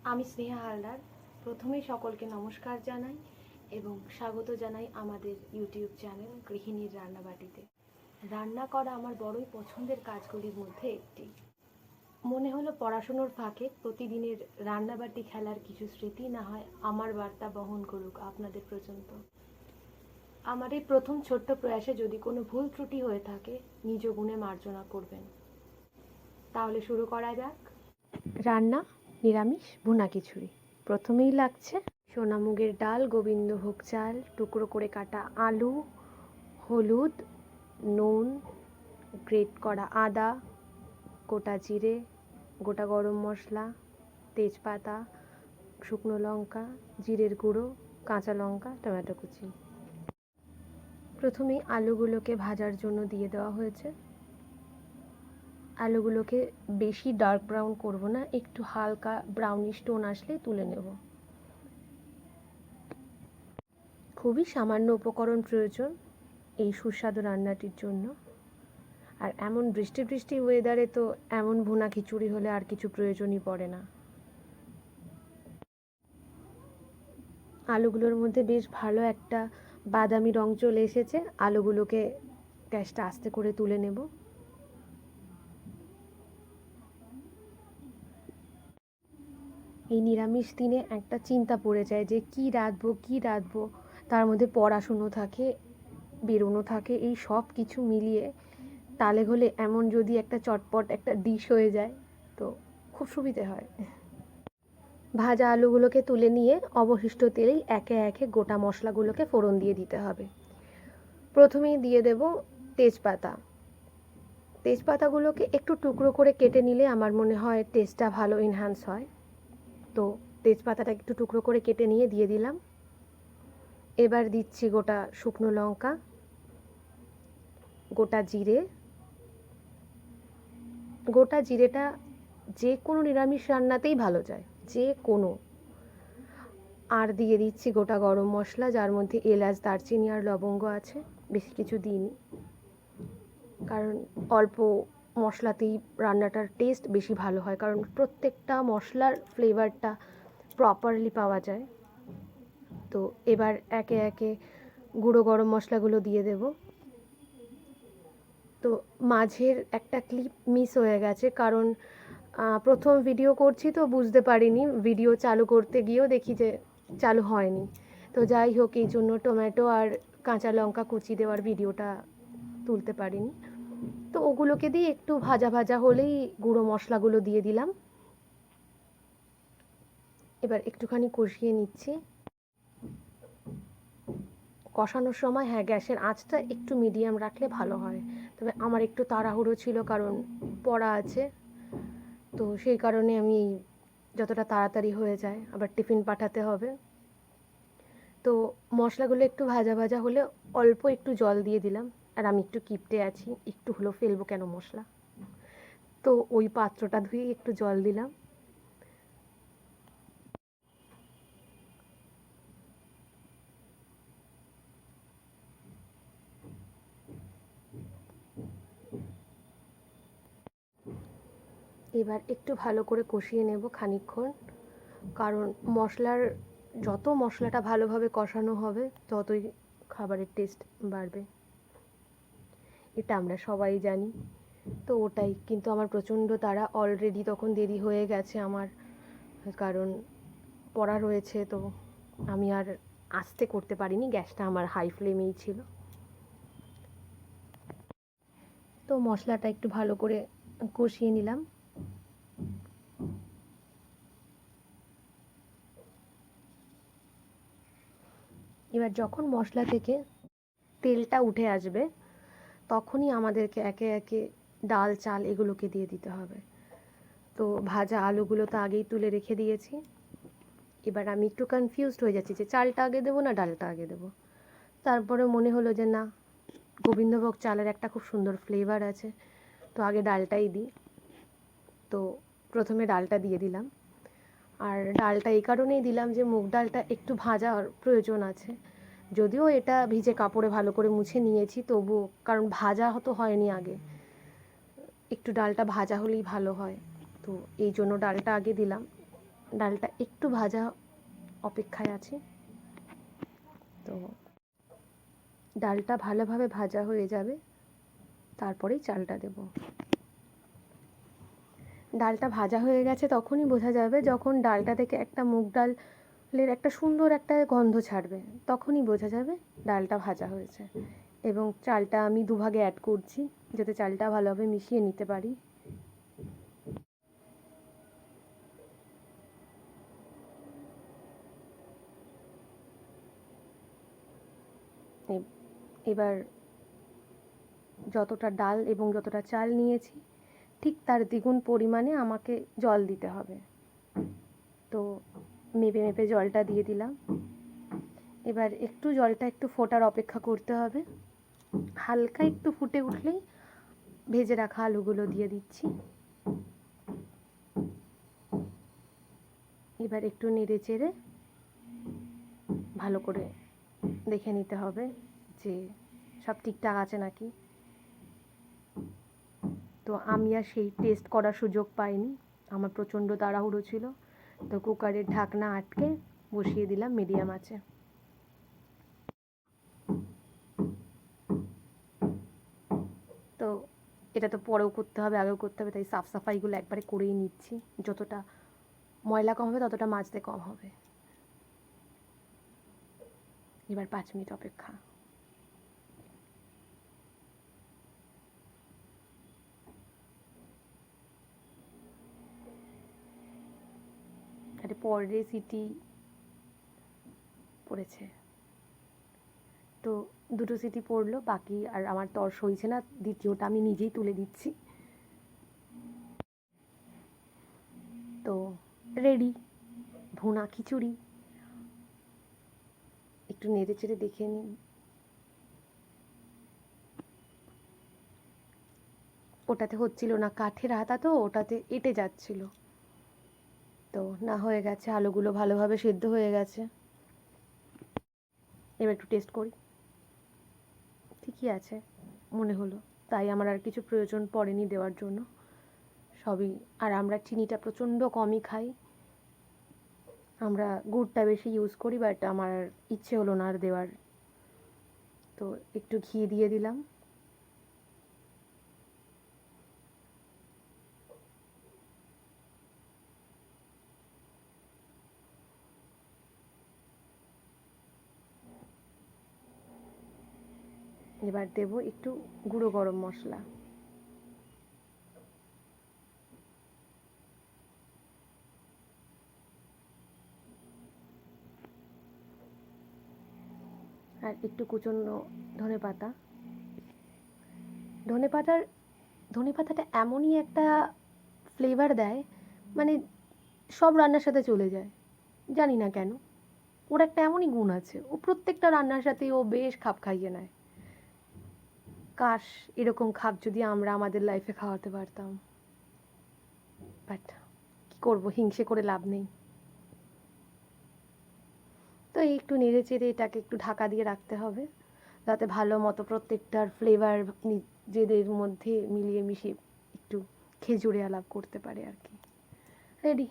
আমি স্নেহা হালদার। প্রথমেই সকলকে নমস্কার জানাই এবং স্বাগত জানাই আমাদের ইউটিউব চ্যানেল গৃহিণীর রান্নাবাটিতে। রান্না করা আমার বড়ই পছন্দের কাজগুলির মধ্যে একটি। মনে হলো পড়াশুনোর ফাঁকে প্রতিদিনের রান্নাবাটি খেলার কিছু স্মৃতি না হয় আমার বার্তা বহন করুক আপনাদের পর্যন্ত। আমার এই প্রথম ছোট্ট প্রয়াসে যদি কোনো ভুল ত্রুটি হয়ে থাকে নিজ গুণে মার্জনা করবেন। তাহলে শুরু করা যাক। রান্না নিরামিষ ভুনা খিচুড়ি। প্রথমেই লাগছে সোনামুগের ডাল, গোবিন্দভোগ চাল, টুকরো করে কাটা আলু, হলুদ, নুন, গ্রেট করা আদা, গোটা জিরে, গোটা গরম মশলা, তেজপাতা, শুকনো লঙ্কা, জিরের গুঁড়ো, কাঁচা লঙ্কা, টমেটো কুচি। প্রথমেই আলুগুলোকে ভাজার জন্য দিয়ে দেওয়া হয়েছে। আলুগুলোকে বেশি ডার্ক ব্রাউন করব না, একটু হালকা ব্রাউনিশ টোন আসলেই তুলে নেব। খুবই সামান্য উপকরণ প্রয়োজন এই সুস্বাদু রান্নাটির জন্য। আর এমন বৃষ্টি বৃষ্টি ওয়েদারে তো এমন ভুনা খিচুড়ি হলে আর কিছু প্রয়োজনই পড়ে না। আলুগুলোর মধ্যে বেশ ভালো একটা বাদামি রং চলে এসেছে। আলুগুলোকে গ্যাসটা আস্তে করে তুলে নেব। এই নিরামিষ দিনে একটা চিন্তা পড়ে যায় যে কী রাঁধবো। তার মধ্যে পড়াশুনো থাকে, বেরোনো থাকে, এই সব কিছু মিলিয়ে তালে হলে এমন যদি একটা চটপট একটা ডিশ হয়ে যায় তো খুব সুবিধে হয়। ভাজা আলুগুলোকে তুলে নিয়ে অবশিষ্ট তেলেই একে একে গোটা মশলাগুলোকে ফোড়ন দিয়ে দিতে হবে। প্রথমেই দিয়ে দেব তেজপাতা। তেজপাতাগুলোকে একটু টুকরো করে কেটে নিলে আমার মনে হয় টেস্টটা ভালো এনহ্যান্স হয়। তো তেজপাতাটা একটু টুকরো করে কেটে নিয়ে দিয়ে দিলাম। এবার দিচ্ছি গোটা শুকনো লঙ্কা, গোটা জিরে। গোটা জিরেটা যে কোনো নিরামিষ রান্নাতেই ভালো যায়, যে কোনো। আর দিয়ে দিচ্ছি গোটা গরম মশলা, যার মধ্যে এলাচ, দারচিনি আর লবঙ্গ আছে। বেশি কিছু দিইনি, কারণ অল্প মশলাতেই রান্নাটার টেস্ট বেশি ভালো হয়, কারণ প্রত্যেকটা মশলার ফ্লেভারটা প্রপারলি পাওয়া যায়। তো এবার একে একে গুঁড়ো গরম মশলাগুলো দিয়ে দেব। তো মাঝের একটা ক্লিপ মিস হয়ে গেছে, কারণ প্রথম ভিডিও করছি তো বুঝতে পারিনি, ভিডিও চালু করতে গিয়েও দেখি যে চালু হয়নি। তো যাই হোক, এই জন্য টমেটো আর কাঁচা লঙ্কা কুচি দেওয়ার ভিডিওটা তুলতে পারিনি। তো ওগুলোকে দিয়ে একটু ভাজা ভাজা হলেই গুঁড়ো মশলাগুলো দিয়ে দিলাম। এবার একটুখানি কষিয়ে নিচ্ছি। কষানোর সময় গ্যাসের আঁচটা একটু মিডিয়াম রাখলে ভালো হয়। তবে আমার একটু তাড়াহুড়ো ছিল, কারণ পড়া আছে, তো সেই কারণে আমি যতটা তাড়াতাড়ি হয়ে যায়, আবার টিফিন পাঠাতে হবে। তো মশলাগুলো একটু ভাজা ভাজা হলে অল্প একটু জল দিয়ে দিলাম। আর আমি একটু কিপটে আছি, একটু হলেও ফেলবো কেন মশলা, তো ওই পাত্রটা ধুয়ে একটু জল দিলাম। এবার একটু ভালো করে কষিয়ে নেব খানিকক্ষণ, কারণ যত মশলাটা ভালোভাবে কষানো হবে ততই খাবারের টেস্ট বাড়বে, এটা আমরা সবাই জানি। তো ওটাই, কিন্তু আমার প্রচণ্ড তাড়া, অলরেডি তখন দেরি হয়ে গেছে আমার, কারণ পড়া রয়েছে। তো আমি আর আস্তে করতে পারিনি, গ্যাসটা আমার হাই ফ্লেমেই ছিল। তো মশলাটা একটু ভালো করে কষিয়ে নিলাম। এবার যখন মশলা থেকে তেলটা উঠে আসবে তখনই আমাদেরকে একে একে ডাল, চাল এগুলোকে দিয়ে দিতে হবে। তো ভাজা আলুগুলো তো আগেই তুলে রেখে দিয়েছি। এবার আমি একটু কনফিউজড হয়ে যাচ্ছি যে চালটা আগে দেবো না ডালটা আগে দেবো। তারপরে মনে হলো যে না, গোবিন্দভোগ চালের একটা খুব সুন্দর ফ্লেভার আছে, তো আগে ডালটাই দিই। তো প্রথমে ডালটা দিয়ে দিলাম। আর ডালটা এই কারণেই দিলাম যে মুগ ডালটা একটু ভাজার প্রয়োজন আছে। যদিও এটা ভিজে কাপড়ে ভালো করে মুছে নিয়েছি, তবুও, কারণ ভাজা তো হয়নি আগে, একটু ডালটা ভাজা হলেই ভালো হয়। তো এই জন্য ডালটা আগে দিলাম। ডালটা একটু ভাজা অপেক্ষায় আছি। তো ডালটা ভালোভাবে ভাজা হয়ে যাবে, তারপরেই চালটা দেব। ডালটা ভাজা হয়ে গেছে তখনই বোঝা যাবে, যখন ডালটা থেকে একটা মুগ ডালের একটা সুন্দর একটা গন্ধ ছাড়বে, তখনই বোঝা যাবে ডালটা ভাজা হয়েছে। এবং চালটা আমি দুভাগে অ্যাড করছি, যাতে চালটা ভালোভাবে মিশিয়ে নিতে পারি। এবার যতটা ডাল এবং যতটা চাল নিয়েছি, ঠিক তার দ্বিগুণ পরিমাণে আমাকে জল দিতে হবে। তো মেপে মেপে জলটা দিয়ে দিলাম। এবার একটু জলটা একটু ফোটার অপেক্ষা করতে হবে। হালকা একটু ফুটে উঠলেই ভেজে রাখা আলুগুলো দিয়ে দিচ্ছি। এবার একটু নেড়ে চেড়ে ভালো করে দেখে নিতে হবে যে সব ঠিকঠাক আছে নাকি। তো আমি আর সেই টেস্ট করার সুযোগ পাইনি, আমার প্রচণ্ড তাড়াহুড়ো ছিল। তো কুকারের ঢাকনা আটকে বসিয়ে দিলাম মিডিয়াম আঁচে। তো এটা তো পরেও করতে হবে, আগেও করতে হবে, তাই সাফ সাফাইগুলো একবারে করেই নিচ্ছি। যতটা ময়লা কম হবে ততটা মাজতে কম হবে। এবার 5 মিনিট অপেক্ষা। পরে সিটি পড়েছে, তো 2টো সিটি পড়লো, বাকি আর আমার তর সইছে না, দ্বিতীয়টা আমি নিজেই তুলে দিচ্ছি। তো রেডি ভুনা খিচুড়ি। একটু নেড়ে চেড়ে দেখে নিন। ওটাতে হচ্ছিল না, কাঠের হাতা তো, ওটাতে এঁটে যাচ্ছিল। তো না, হয়ে গেছে, আলুগুলো ভালোভাবে সেদ্ধ হয়ে গেছে। এবার একটু টেস্ট করি। ঠিকই আছে মনে হলো, তাই আমার আর কিছু প্রয়োজন পড়েনি দেওয়ার জন্য। সবই, আর আমরা চিনিটা প্রচণ্ড কমই খাই, আমরা গুড়টা বেশি ইউজ করি, বাট আমার ইচ্ছে হলো না আর দেওয়ার। তো একটু ঘি দিয়ে দিলাম। এবার দেব একটু গুঁড়ো গরম মশলা। আর একটু কুচনো ধনেপাতা। ধনেপাতাটা এমনই একটা ফ্লেভার দেয়, মানে সব রান্নার সাথে চলে যায়, জানি না কেন। ওর একটা এমনই গুণ আছে, ও প্রত্যেকটা রান্নার সাথে ও বেশ খাপ খাইয়ে নেয়। কাশ এরকম খাপ যদি আমরা আমাদের লাইফে খাওয়াতে পারতাম, বাট কী করবো, হিংসে করে লাভ নেই। তো একটু নেড়ে চেড়ে এটাকে একটু ঢাকা দিয়ে রাখতে হবে, যাতে ভালো মতো প্রত্যেকটার ফ্লেভার নিজেদের মধ্যে মিলিয়ে মিশিয়ে একটু খেজুরে আলাপ করতে পারে আর কি। রেডি।